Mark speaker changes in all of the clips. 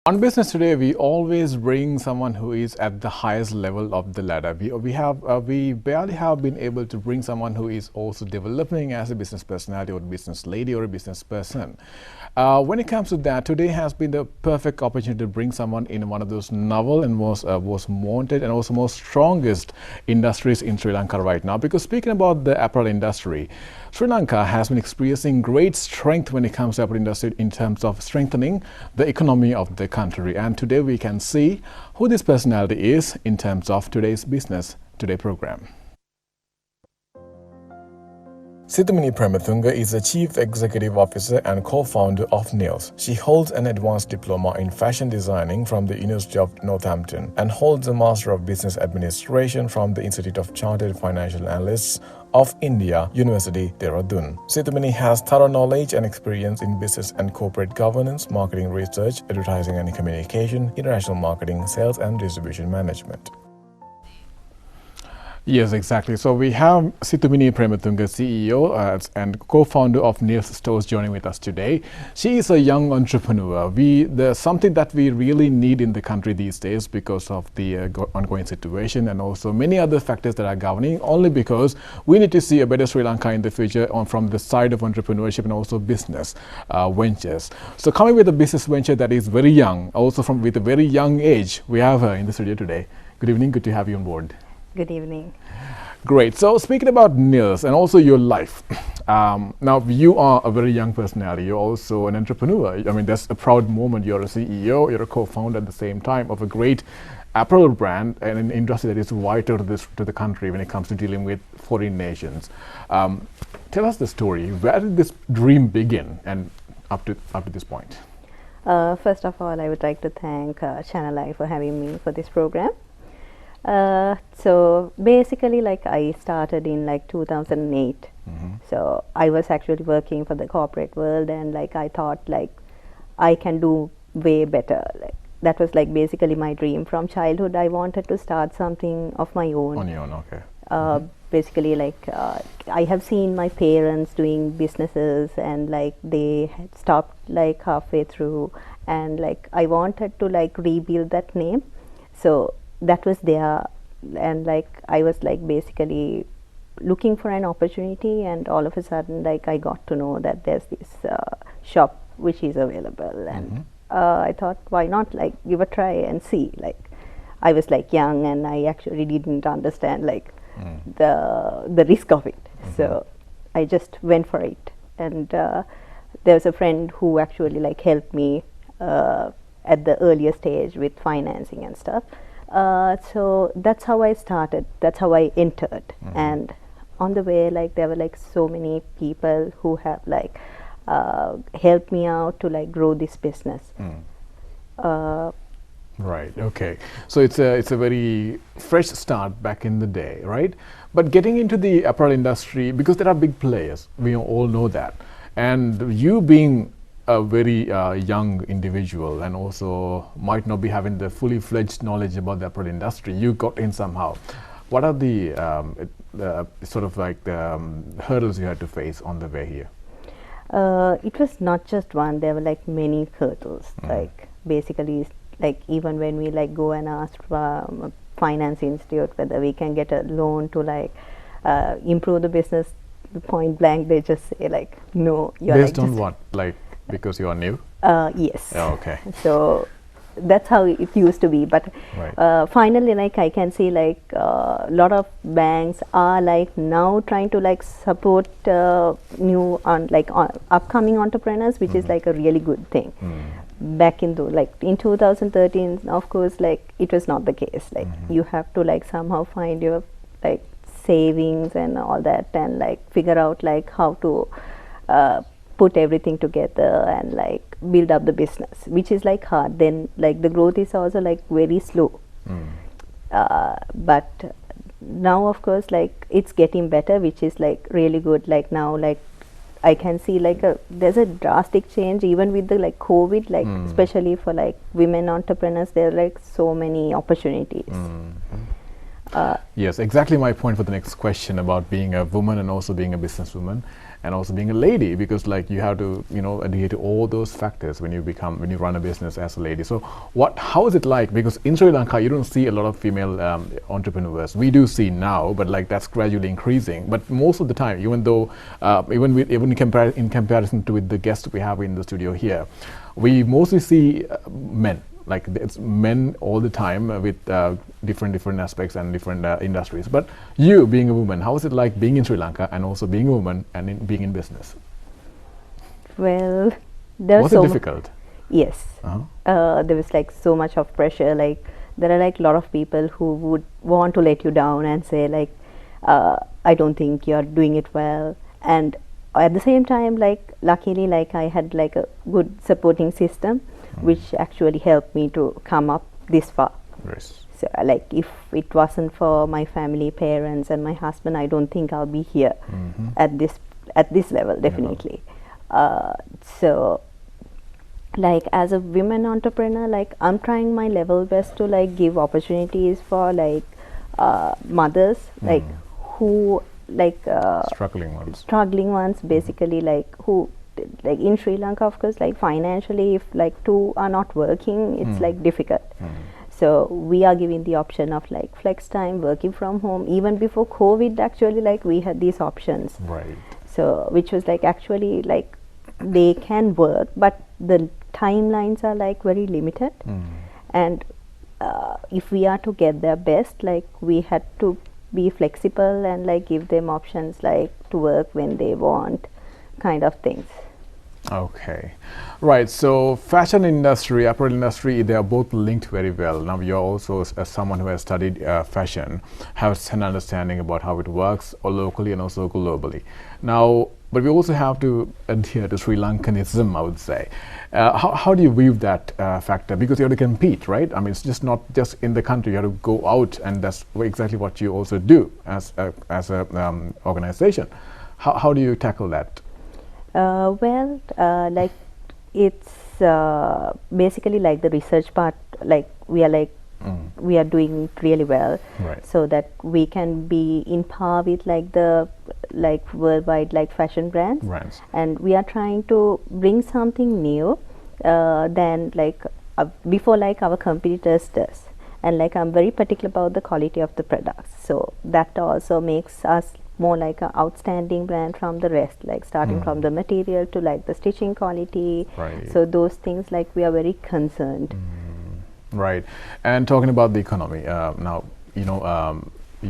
Speaker 1: On business today, we always bring someone who is at the highest level of the ladder. We barely have been able to bring someone who is also developing as a business personality or a business lady or a business person. When it comes to that, today has been the perfect opportunity to bring someone in one of those novel and most wanted and also most strongest industries in Sri Lanka right now. Because speaking about the apparel industry, Sri Lanka has been experiencing great strength when it comes to apparel industry in terms of strengthening the economy of the country. And today we can see who this personality is in terms of today's Business Today program. Sithumini Prematunga is the Chief Executive Officer and co-founder of Nails. She holds an advanced diploma in fashion designing from the University of Northampton and holds a Master of Business Administration from the Institute of Chartered Financial Analysts of India, University Dehradun. Sithumini has thorough knowledge and experience in business and corporate governance, marketing research, advertising and communication, international marketing, sales and distribution management. Yes, exactly. So we have Sithumini Prematunga, CEO and co-founder of Nails Stores, joining with us today. She is a young entrepreneur. There's something that we really need in the country these days because of the ongoing situation and also many other factors that are governing, only because we need to see a better Sri Lanka in the future from the side of entrepreneurship and also business ventures. So coming with a business venture that is very young, also with a very young age, we have her in the studio today. Good evening, good to have you on board.
Speaker 2: Good evening.
Speaker 1: Great. So speaking about Nails and also your life, now you are a very young personality. You're also an entrepreneur. I mean, that's a proud moment. You're a CEO, you're a co-founder at the same time of a great apparel brand and an industry that is vital to the country when it comes to dealing with foreign nations. Tell us the story. Where did this dream begin and up to this point?
Speaker 2: First of all, I would like to thank ChannelEye for having me for this program. So basically, like, I started in like 2008. So I was actually working for the corporate world, and like I thought like I can do way better. Like that was like basically my dream from childhood. I wanted to start something of my own.
Speaker 1: On your own, okay.
Speaker 2: Basically, like I have seen my parents doing businesses, and like they had stopped like halfway through, and like I wanted to like rebuild that name. So that was there, and like I was like basically looking for an opportunity, and all of a sudden like I got to know that there's this shop which is available, and I thought, why not like give a try and see. Like I was like young, and I actually didn't understand like the risk of it, so I just went for it. And there was a friend who actually like helped me at the earlier stage with financing and stuff. So that's how I started, that's how I entered. And on the way, like there were like so many people who have like helped me out to like grow this business.
Speaker 1: Right, okay. So it's a very fresh start back in the day, right? But getting into the apparel industry, because there are big players, we all know that. And you being a very young individual and also might not be having the fully fledged knowledge about the apparel industry, you got in somehow. What are the sort of like the hurdles you had to face on the way here?
Speaker 2: It was not just one, there were like many hurdles. Like basically, like even when we like go and ask from finance institute whether we can get a loan to like improve the business, point blank they just say like no.
Speaker 1: Based on what? Like because you are new?
Speaker 2: Yes.
Speaker 1: Oh, okay.
Speaker 2: So that's how it used to be, but finally like I can see like a lot of banks are like now trying to like support new upcoming entrepreneurs, which is like a really good thing. Back in like in 2013, of course, like it was not the case. Like you have to like somehow find your like savings and all that, and like figure out like how to put everything together and like build up the business, which is like hard. Then like the growth is also like very slow. But now of course like it's getting better, which is like really good. Like now like I can see like there's a drastic change even with the like COVID, like especially for like women entrepreneurs, there are like so many opportunities.
Speaker 1: Yes, exactly my point for the next question about being a woman and also being a businesswoman. and also being a lady, because like you have to adhere to all those factors when you run a business as a lady. So how is it like? Because in Sri Lanka you don't see a lot of female entrepreneurs. We do see now, but like that's gradually increasing. But most of the time, even though even in comparison to with the guests we have in the studio here, we mostly see men. Like it's men all the time with different aspects and different industries. But you, being a woman, how is it like being in Sri Lanka and also being a woman and being in business?
Speaker 2: Well, there
Speaker 1: was it difficult?
Speaker 2: Yes. There was like so much of pressure. Like there are like a lot of people who would want to let you down and say like, I don't think you're doing it well. And at the same time, like luckily, like I had like a good supporting system, which actually helped me to come up this far.
Speaker 1: Yes.
Speaker 2: So like if it wasn't for my family, parents and my husband, I don't think I'll be here at this level, definitely. So like as a women entrepreneur, like I'm trying my level best to like give opportunities for like mothers like who like struggling ones basically, like who like in Sri Lanka, of course, like financially, if like two are not working, it's like difficult. So we are giving the option of like flex time, working from home. Even before COVID, actually, like we had these options.
Speaker 1: Right.
Speaker 2: So which was like actually like they can work, but the timelines are like very limited. And if we are to get their best, like we had to be flexible and like give them options like to work when they want, kind of things.
Speaker 1: Okay, right. So fashion industry, apparel industry, they are both linked very well. Now you're also as someone who has studied fashion, has an understanding about how it works locally and also globally. Now, but we also have to adhere to Sri Lankanism, I would say. How do you view that factor? Because you have to compete, right? I mean, it's just not just in the country. You have to go out, and that's exactly what you also do as a organization. How do you tackle that?
Speaker 2: Well, like it's basically like the research part, like we are doing really well,
Speaker 1: right,
Speaker 2: so that we can be in par with like the like worldwide like fashion brands. And we are trying to bring something new than like before like our competitors does. And like I'm very particular about the quality of the products, so that also makes us more like an outstanding brand from the rest, like starting from the material to like the stitching quality.
Speaker 1: Right.
Speaker 2: So those things, like we are very concerned.
Speaker 1: Right. And talking about the economy, now you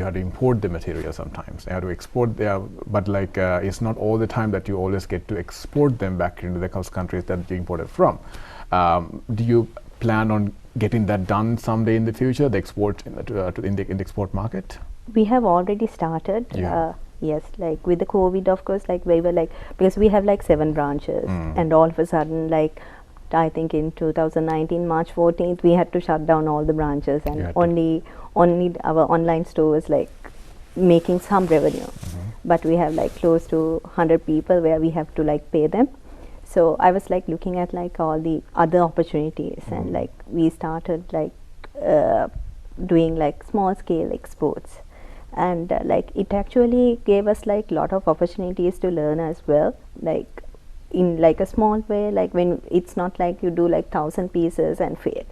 Speaker 1: have to import the material sometimes. You have to export there, but like it's not all the time that you always get to export them back into the countries that you imported from. Do you plan on getting that done someday in the future? The export in the export market.
Speaker 2: We have already started. Yes, like with the COVID, of course, like we were like, because we have like 7 branches, and all of a sudden, like I think in 2019 March 14th, we had to shut down all the branches, and only our online stores like making some revenue. But we have like close to 100 people where we have to like pay them. So I was like looking at like all the other opportunities, and like we started like doing like small scale exports. And like it actually gave us like lot of opportunities to learn as well, like in like a small way, like when it's not like you do like 1,000 pieces and fail.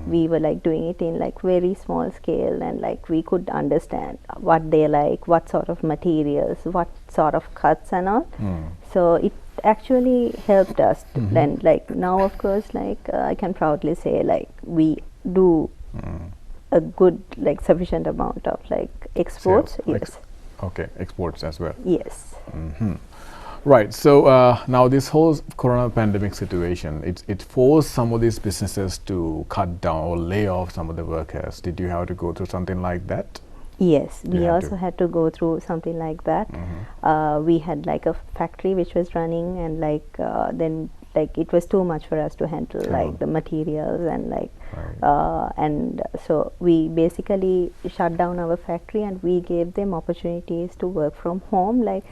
Speaker 2: We were like doing it in like very small scale, and like we could understand what they like, what sort of materials, what sort of cuts and all. So it actually helped us to blend. Like now, of course, like I can proudly say like we do a good like sufficient amount of like exports. Yes.
Speaker 1: Okay, exports as well.
Speaker 2: Yes.
Speaker 1: Right. So now this whole corona pandemic situation, it forced some of these businesses to cut down or lay off some of the workers. Did you have to go through something like that?
Speaker 2: Yes, we also had to go through something like that. We had like a factory which was running, and like then like it was too much for us to handle like the materials and like and so we basically shut down our factory, and we gave them opportunities to work from home. Like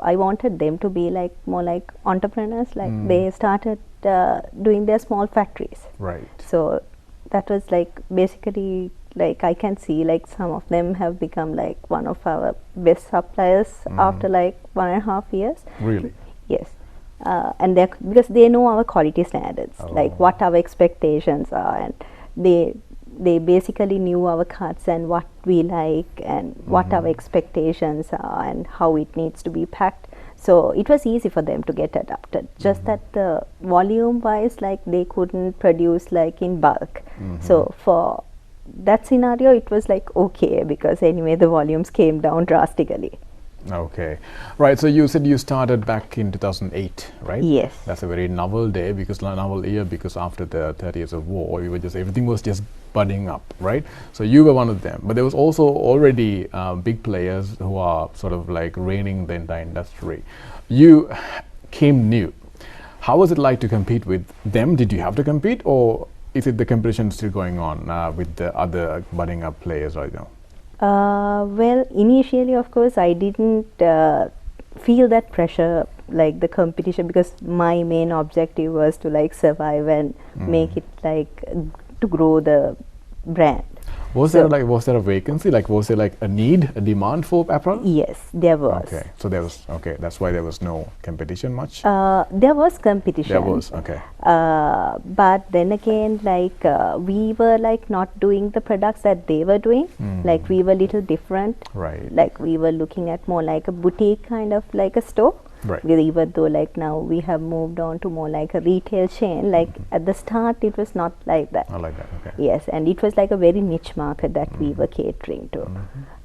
Speaker 2: I wanted them to be like more like entrepreneurs, like they started doing their small factories.
Speaker 1: Right.
Speaker 2: So that was like basically like I can see like some of them have become like one of our best suppliers after like 1.5 years.
Speaker 1: Really?
Speaker 2: Yes. And they because they know our quality standards, like what our expectations are, and they basically knew our cuts and what we like and what our expectations are and how it needs to be packed. So it was easy for them to get adapted. Just that the volume wise, like they couldn't produce like in bulk. So for that scenario, it was like okay, because anyway the volumes came down drastically.
Speaker 1: Okay, right. So you said you started back in 2008, right?
Speaker 2: Yes.
Speaker 1: That's a very novel day, because novel year, because after the 30 years of war, you were just everything was just budding up, right? So you were one of them, but there was also already big players who are sort of like reigning the entire industry. You came new. How was it like to compete with them? Did you have to compete, or is it the competition still going on with the other budding up players right now?
Speaker 2: Well, initially, of course, I didn't feel that pressure, like the competition, because my main objective was to like survive and make it like to grow the brand.
Speaker 1: Was there a vacancy? Like, was there like a need, a demand for apparel?
Speaker 2: Yes, there was.
Speaker 1: Okay, so there was, okay, that's why there was no competition much?
Speaker 2: There was competition.
Speaker 1: There was, okay.
Speaker 2: But then again, like we were like not doing the products that they were doing. Like we were little different.
Speaker 1: Right.
Speaker 2: Like we were looking at more like a boutique kind of like a store.
Speaker 1: Right.
Speaker 2: Even though like now we have moved on to more like a retail chain, like at the start it was not like that.
Speaker 1: Not like that, okay.
Speaker 2: Yes, and it was like a very niche market that we were catering to.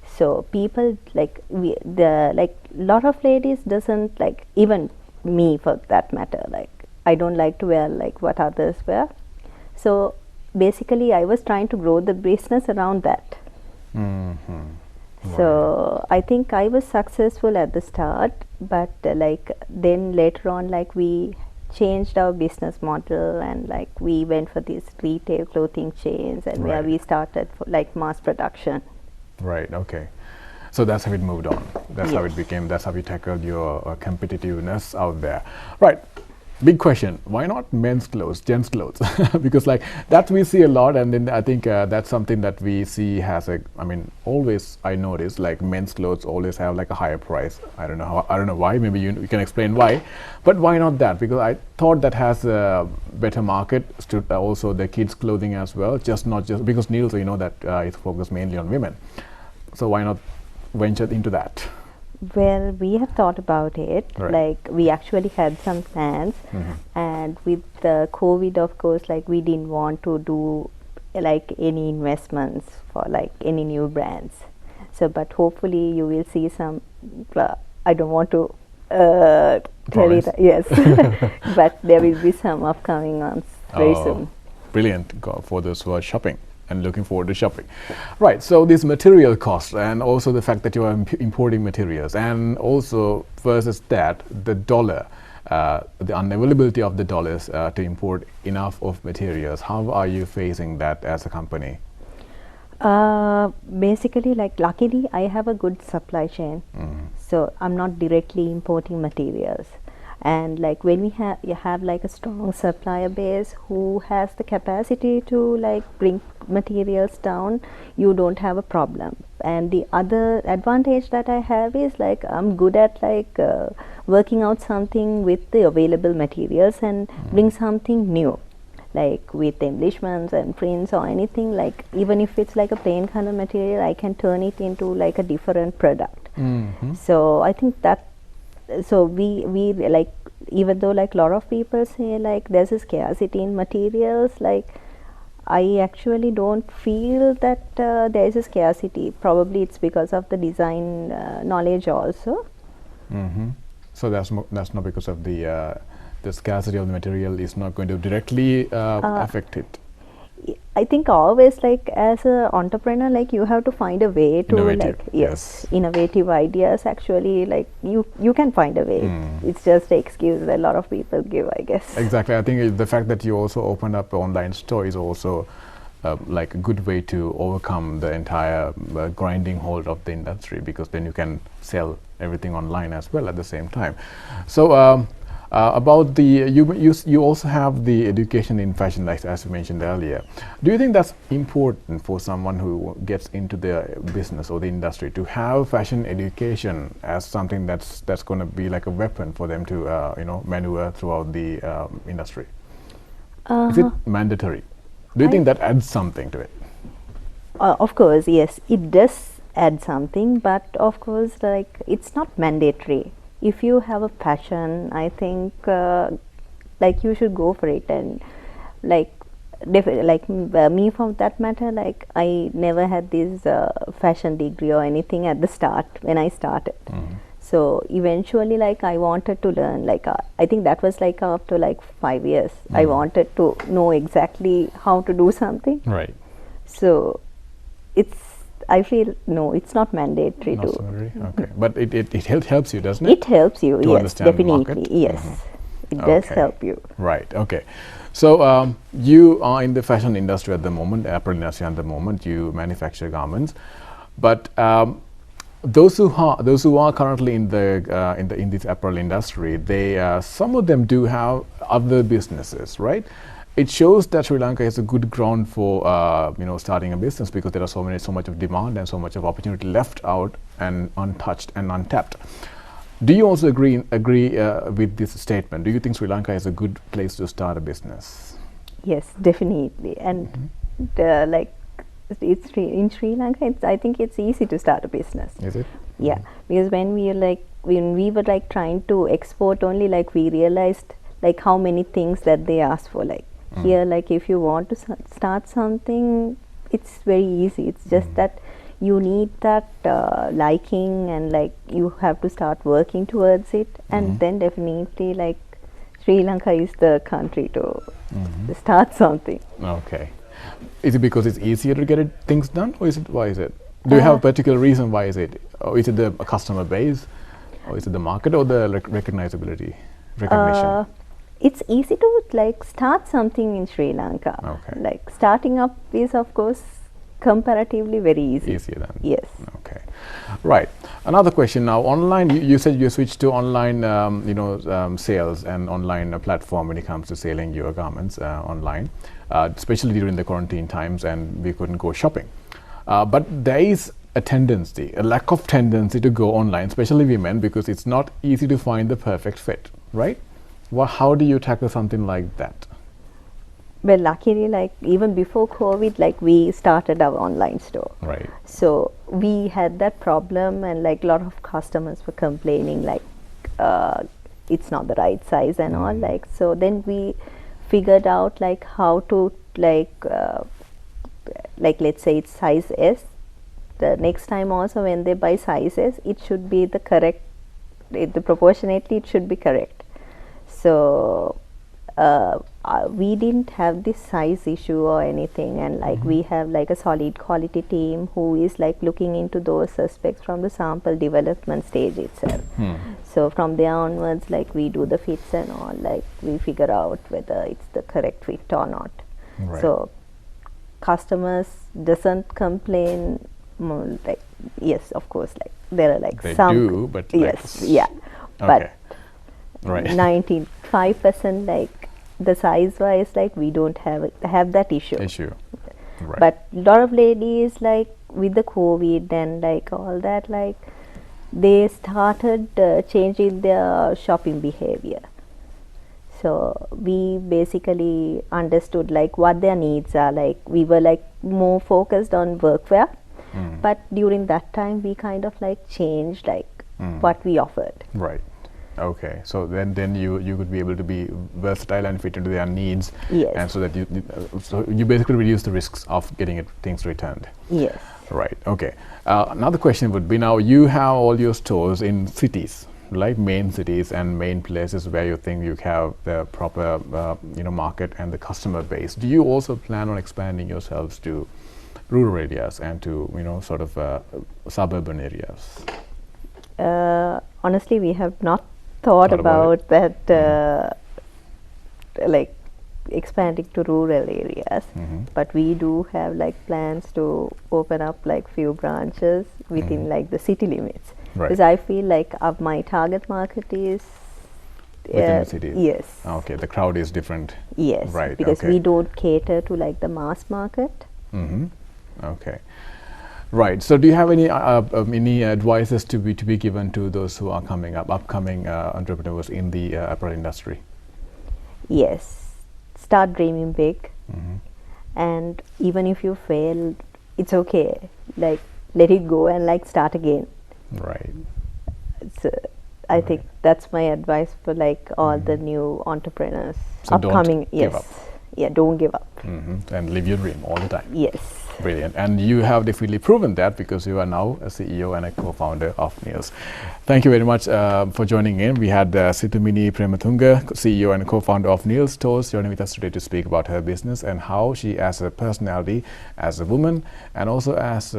Speaker 2: So people like lot of ladies doesn't like, even me for that matter, like I don't like to wear like what others wear. So basically I was trying to grow the business around that. So I think I was successful at the start, but like then later on, like we changed our business model and like we went for these retail clothing chains, and where we started for like mass production.
Speaker 1: Right, okay. So that's how it moved on. That's how it became, that's how you tackled your competitiveness out there. Right. Big question, why not men's clothes, gents clothes? Because like that we see a lot, and then I think that's something that we see has a, I mean, always I notice like men's clothes always have like a higher price. I don't know why, maybe you can explain why, but why not that? Because I thought that has a better market, also the kids clothing as well, not just because Neil, so you know that it's focused mainly on women. So why not venture into that?
Speaker 2: Well, we have thought about it.
Speaker 1: Right.
Speaker 2: Like we actually had some plans, and with the COVID, of course, like we didn't want to do like any investments for like any new brands. So, but hopefully you will see some. I don't want to tell you that, yes, but there will be some upcoming ones very soon.
Speaker 1: Brilliant for those who are shopping and looking forward to shopping. Right, so these material costs, and also the fact that you are importing materials, and also versus that, the dollar, the unavailability of the dollars to import enough of materials. How are you facing that as a company?
Speaker 2: Basically, like luckily I have a good supply chain, so I'm not directly importing materials. And like when you have like a strong supplier base who has the capacity to like bring materials down, you don't have a problem. And the other advantage that I have is like I'm good at like working out something with the available materials and bring something new, like with embellishments and prints or anything. Like even if it's like a plain color material, I can turn it into like a different product. So I think that, so we like, even though like a lot of people say like there's a scarcity in materials, like I actually don't feel that there is a scarcity. Probably it's because of the design knowledge also.
Speaker 1: So that's not because of the scarcity of the material is not going to directly affect it.
Speaker 2: I think always like as an entrepreneur, like you have to find a way to
Speaker 1: Innovative,
Speaker 2: like innovative ideas. Actually, like you can find a way. It's just an excuse that a lot of people give, I guess.
Speaker 1: Exactly. I think the fact that you also opened up an online store is also like a good way to overcome the entire grinding hold of the industry, because then you can sell everything online as well at the same time. So About the you also have the education in fashion, like as you mentioned earlier. Do you think that's important for someone who gets into the business or the industry to have fashion education as something that's going to be like a weapon for them to maneuver throughout the industry? Is it mandatory? Do you think that adds something to it?
Speaker 2: Of course, yes, it does add something, but of course, like it's not mandatory. If you have a passion, I think like you should go for it. And like me for that matter, like I never had this fashion degree or anything at the start when I started. So eventually, like I wanted to learn. Like I think that was like after like 5 years, I wanted to know exactly how to do something.
Speaker 1: Right.
Speaker 2: So I feel no, it's not mandatory
Speaker 1: Not
Speaker 2: to.
Speaker 1: so very? Okay, but it helps you, doesn't it?
Speaker 2: It helps you,
Speaker 1: To
Speaker 2: yes,
Speaker 1: understand the
Speaker 2: definitely,
Speaker 1: market?
Speaker 2: yes. It does
Speaker 1: Okay.
Speaker 2: help you.
Speaker 1: Right. Okay. So you are in the fashion industry at the moment, apparel industry at the moment. You manufacture garments, but those who are currently in this apparel industry, they some of them do have other businesses, right? It shows that Sri Lanka is a good ground for starting a business, because there are so much of demand and so much of opportunity left out and untouched and untapped. Do you also agree with this statement? Do you think Sri Lanka is a good place to start a business?
Speaker 2: Yes, definitely. And like in Sri Lanka, I think it's easy to start a business.
Speaker 1: Is it?
Speaker 2: Yeah, because when we were like trying to export only, like we realized like how many things that they ask for. Like here, like if you want to start something, it's very easy. It's just that you need that liking, and like you have to start working towards it, and then definitely like Sri Lanka is the country to start something.
Speaker 1: Okay. Is it because it's easier to get things done, or why is it? Do you have a particular reason why is it? Or is it the customer base, or is it the market, or the recognition?
Speaker 2: It's easy to like start something in Sri Lanka.
Speaker 1: Okay.
Speaker 2: Like starting up is of course comparatively very easy.
Speaker 1: Easier than.
Speaker 2: Yes.
Speaker 1: Okay. Right. Another question now. Online, you said you switched to online, sales and online platform when it comes to selling your garments online, especially during the quarantine times, and we couldn't go shopping. But there is a lack of tendency to go online, especially women, because it's not easy to find the perfect fit, right? Well, how do you tackle something like that?
Speaker 2: Well, luckily, like even before COVID, like we started our online store.
Speaker 1: Right.
Speaker 2: So we had that problem, and like a lot of customers were complaining like it's not the right size and all. Like so, then we figured out like how to like let's say it's size S. The next time also when they buy size S, it should be the correct. Proportionately, it should be correct. So we didn't have this size issue or anything, and like we have like a solid quality team who is like looking into those aspects from the sample development stage itself. So from there onwards, like we do the fits and all, like we figure out whether it's the correct fit or not.
Speaker 1: Right.
Speaker 2: So customers doesn't complain like yes, of course, like there are like
Speaker 1: They
Speaker 2: some
Speaker 1: do, but
Speaker 2: yes,
Speaker 1: like
Speaker 2: yeah,
Speaker 1: okay.
Speaker 2: but
Speaker 1: Right.
Speaker 2: 95% like the size wise, like we don't have that issue.
Speaker 1: Right.
Speaker 2: But a lot of ladies, like with the COVID and like all that, like they started changing their shopping behavior. So we basically understood like what their needs are. Like we were like more focused on workwear, but during that time we kind of like changed like what we offered.
Speaker 1: Right. Okay. So then you could be able to be versatile and fit into their needs.
Speaker 2: Yes.
Speaker 1: And so that you basically reduce the risks of getting things returned.
Speaker 2: Yes.
Speaker 1: Right. Okay. Another question would be, now you have all your stores in cities, like main cities and main places where you think you have the proper market and the customer base. Do you also plan on expanding yourselves to rural areas and to sort of suburban areas?
Speaker 2: Honestly, we have not thought about that like expanding to rural areas, but we do have like plans to open up like few branches within like the city limits,
Speaker 1: Right.
Speaker 2: because I feel like my target market is
Speaker 1: within the city.
Speaker 2: Yes.
Speaker 1: Okay, the crowd is different.
Speaker 2: Yes.
Speaker 1: Right.
Speaker 2: Because
Speaker 1: okay.
Speaker 2: we don't cater to like the mass market.
Speaker 1: Mm-hmm. Okay. Right. So, do you have any advices to be given to those who are upcoming entrepreneurs in the apparel industry?
Speaker 2: Yes. Start dreaming big,
Speaker 1: Mm-hmm.
Speaker 2: and even if you fail, it's okay. Like let it go and like start again.
Speaker 1: Right.
Speaker 2: So I think that's my advice for like all the new entrepreneurs
Speaker 1: So don't
Speaker 2: upcoming.
Speaker 1: give
Speaker 2: Yes.
Speaker 1: up.
Speaker 2: Yeah. Don't give up.
Speaker 1: Mm-hmm. And live your dream all the time.
Speaker 2: Yes.
Speaker 1: Brilliant. And you have definitely proven that, because you are now a CEO and a co-founder of Nails. Thank you very much for joining in. We had Sithumini Prematunga, CEO and co-founder of Nails Stores, joining with us today to speak about her business and how she, as a personality, as a woman, and also as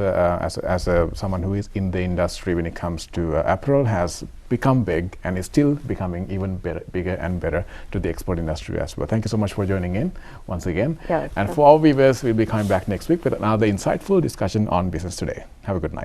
Speaker 1: someone who is in the industry when it comes to apparel, has become big and is still becoming even bigger and better to the export industry as well. Thank you so much for joining in once again.
Speaker 2: Yeah,
Speaker 1: and for our viewers, we'll be coming back next week with another insightful discussion on business today. Have a good night.